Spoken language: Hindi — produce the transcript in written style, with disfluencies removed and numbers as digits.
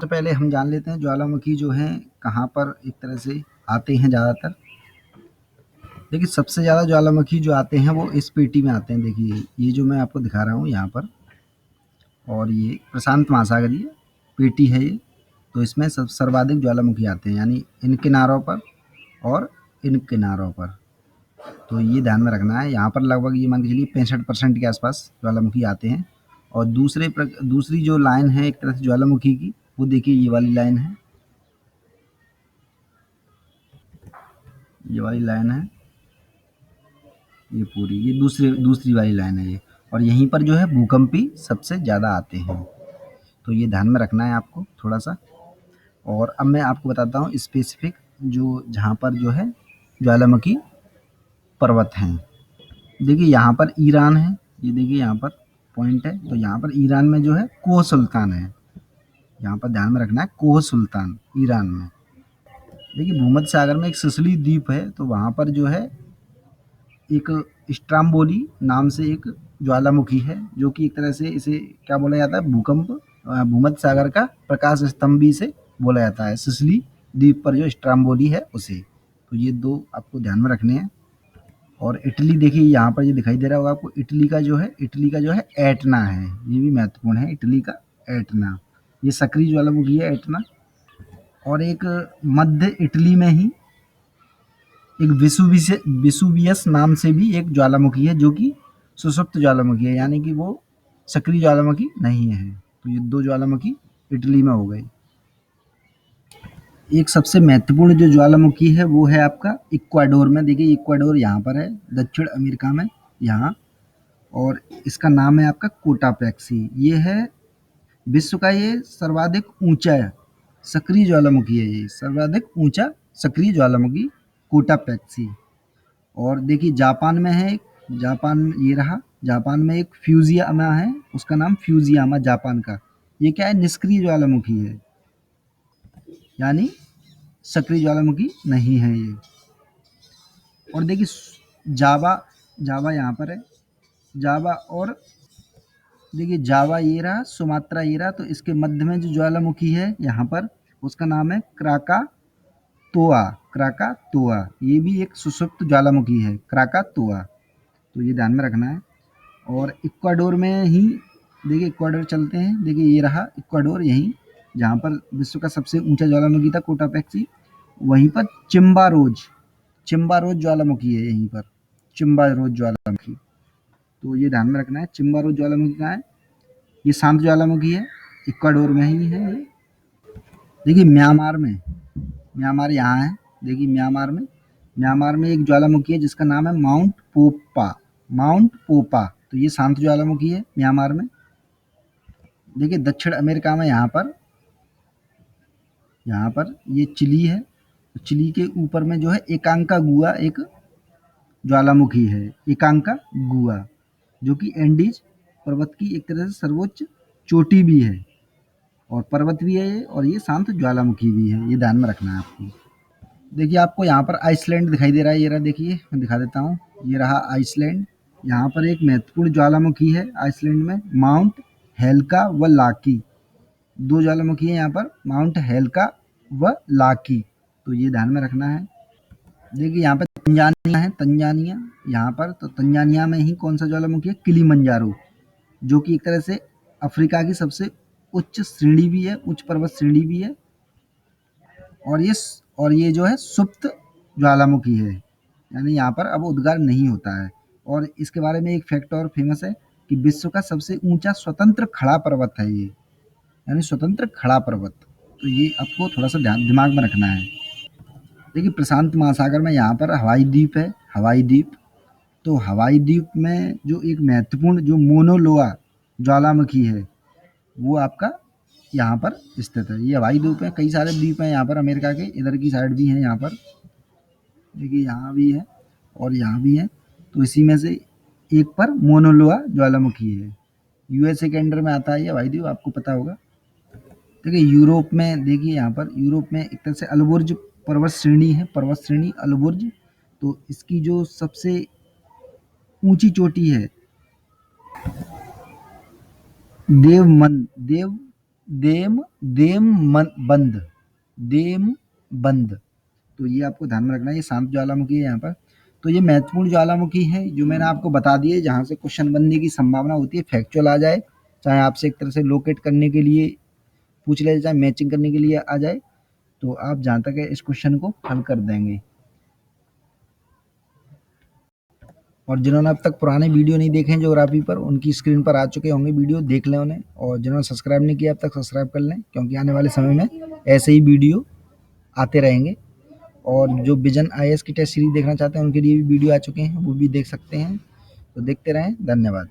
तो पहले हम जान लेते हैं ज्वालामुखी जो हैं कहाँ पर एक तरह से आते हैं ज़्यादातर। देखिए सबसे ज़्यादा ज्वालामुखी जो आते हैं वो इस पेटी में आते हैं। देखिए ये जो मैं आपको दिखा रहा हूँ यहाँ पर, और ये प्रशांत महासागरीय पेटी है ये। तो इसमें सब सर्वाधिक ज्वालामुखी आते हैं, यानी इन किनारों पर और इन किनारों पर। तो ये ध्यान में रखना है। यहाँ पर लगभग ये मान के चलिए 65% के आसपास ज्वालामुखी आते हैं। और दूसरी जो लाइन है एक तरह से ज्वालामुखी की, वो देखिए ये वाली लाइन है, ये वाली लाइन है, ये पूरी ये दूसरी वाली लाइन है ये। और यहीं पर जो है भूकंपी सबसे ज़्यादा आते हैं। तो ये ध्यान में रखना है आपको थोड़ा सा। और अब मैं आपको बताता हूँ स्पेसिफिक जो जहाँ पर जो है ज्वालामुखी पर्वत हैं। देखिए यहाँ पर ईरान है, ये देखिए यहाँ पर पॉइंट है। तो यहाँ पर ईरान में जो है कोह सुल्तान है, यहाँ पर ध्यान में रखना है, कोह सुल्तान ईरान में। देखिए भूमध्य सागर में एक सिसिली द्वीप है, तो वहाँ पर जो है एक स्ट्राम्बोली नाम से एक ज्वालामुखी है, जो कि एक तरह से इसे क्या बोला जाता है, भूमध्य सागर का प्रकाश स्तंभ से बोला जाता है। सिसिली द्वीप पर जो स्ट्राम्बोली है उसे। तो ये दो आपको ध्यान में रखने हैं। और इटली देखिए यहाँ पर ये दिखाई दे रहा होगा आपको, इटली का जो है एटना है, ये भी महत्वपूर्ण है। इटली का एटना, ये सक्रिय ज्वालामुखी है एटना। और एक मध्य इटली में ही एक विसुवियस नाम से भी एक ज्वालामुखी है, जो कि सुषुप्त ज्वालामुखी है, यानी कि वो सक्रिय ज्वालामुखी नहीं है। तो ये दो ज्वालामुखी इटली में हो गई। एक सबसे महत्वपूर्ण जो ज्वालामुखी है वो है आपका इक्वाडोर में। देखिए इक्वाडोर यहाँ पर है, दक्षिण अमेरिका में यहाँ। और इसका नाम है आपका कोटापेक्सी। ये है विश्व का ये सर्वाधिक ऊंचा सक्रिय ज्वालामुखी है, ये सर्वाधिक ऊंचा सक्रिय ज्वालामुखी कोटापेक्सी। और देखिए जापान में है एक, जापान ये रहा, जापान में एक फ्यूजियामा है, उसका नाम फ्यूजियामा जापान का। ये क्या है, निष्क्रिय ज्वालामुखी है, यानी सक्रिय ज्वालामुखी नहीं है ये। और देखिए जावा, जावा यहाँ पर है, जावा। और देखिए जावा ये रहा, सुमात्रा ये रहा। तो इसके मध्य में जो ज्वालामुखी है यहाँ पर, उसका नाम है क्राकातोआ। क्राकातोआ ये भी एक सुषुप्त ज्वालामुखी है, क्राकातोआ। तो ये ध्यान में रखना है। और इक्वाडोर में ही देखिए, इक्वाडोर चलते हैं। देखिए ये रहा इक्वाडोर, यहीं जहाँ पर विश्व का सबसे ऊंचा ज्वालामुखी था कोटापेक्सी, वहीं पर चिम्बारोज ज्वालामुखी है, यहीं पर चिम्बारोज ज्वालामुखी। तो ये ध्यान में रखना है, चिम्बारोज ज्वालामुखी कहाँ है, ये शांत ज्वालामुखी है, इक्वाडोर में ही है ये। देखिए म्यांमार में, म्यांमार यहाँ है। देखिए म्यांमार में एक ज्वालामुखी है जिसका नाम है माउंट पोपा, माउंट पोपा। तो ये शांत ज्वालामुखी है म्यांमार में। देखिए दक्षिण अमेरिका में यहाँ पर ये चिली है। चिली के ऊपर में जो है एकांकागुआ एक ज्वालामुखी है, एकांकागुआ, जो कि एंडीज पर्वत की एक तरह से सर्वोच्च चोटी भी है, और पर्वत भी है ये, और ये शांत ज्वालामुखी भी है। ये ध्यान में रखना है आपको। देखिए आपको यहाँ पर आइसलैंड दिखाई दे रहा है, ये रहा, देखिए मैं दिखा देता हूँ, ये रहा आइसलैंड। यहाँ पर एक महत्वपूर्ण ज्वालामुखी है आइसलैंड में, माउंट हेल्का व लाकी। दो ज्वालामुखी है यहाँ पर, माउंट हेल्का व लाकी। तो ये ध्यान में रखना है। देखिए यहाँ पे तंजानिया है, तंजानिया यहाँ पर। तो तंजानिया में ही कौन सा ज्वालामुखी है, किलिमंजारो, जो कि एक तरह से अफ्रीका की सबसे उच्च श्रेणी भी है, उच्च पर्वत श्रेणी भी है। और ये जो है सुप्त ज्वालामुखी है, यानी यहाँ पर अब उद्गार नहीं होता है। और इसके बारे में एक फैक्ट और फेमस है कि विश्व का सबसे ऊंचा स्वतंत्र खड़ा पर्वत है ये, यानी स्वतंत्र खड़ा पर्वत। तो ये आपको थोड़ा सा दिमाग में रखना है। देखिए प्रशांत महासागर में यहाँ पर हवाई द्वीप है, हवाई द्वीप। तो हवाई द्वीप में जो एक महत्वपूर्ण जो मोनोलोआ ज्वालामुखी है, वो आपका यहाँ पर स्थित है। ये हवाई द्वीप है, कई सारे द्वीप हैं यहाँ पर अमेरिका के, इधर की साइड भी हैं यहाँ पर। देखिए यहाँ भी है और यहाँ भी है। तो इसी में से एक पर मोनोलोआ ज्वालामुखी है, यूएसए के अंडर में आता है ये हवाई द्वीप, आपको पता होगा। देखिए यूरोप में, देखिए यहाँ पर यूरोप में एक तरह से अल्बुर्ज पर्वत श्रेणी है, पर्वत श्रेणी अल्बुर्ज। तो इसकी जो सबसे ऊंची चोटी है देव देम देम बंद, देम बंद। तो ये आपको ध्यान में रखना है, ये शांत ज्वालामुखी है यहाँ पर। तो ये महत्वपूर्ण ज्वालामुखी है जो मैंने आपको बता दी है, जहाँ से क्वेश्चन बनने की संभावना होती है, फैक्चुअल आ जाए, चाहे आपसे एक तरह से लोकेट करने के लिए पूछ ले, चाहे मैचिंग करने के लिए आ जाए, तो आप जहाँ तक है इस क्वेश्चन को हल कर देंगे। और जिन्होंने अब तक पुराने वीडियो नहीं देखे हैं ज्योग्राफी पर, उनकी स्क्रीन पर आ चुके होंगे वीडियो, देख लें उन्हें। और जिन्होंने सब्सक्राइब नहीं किया अब तक, सब्सक्राइब कर लें, क्योंकि आने वाले समय में ऐसे ही वीडियो आते रहेंगे। और जो विजन आईएएस की टेस्ट सीरीज देखना चाहते हैं उनके लिए भी वीडियो आ चुके हैं, वो भी देख सकते हैं। तो देखते रहें, धन्यवाद।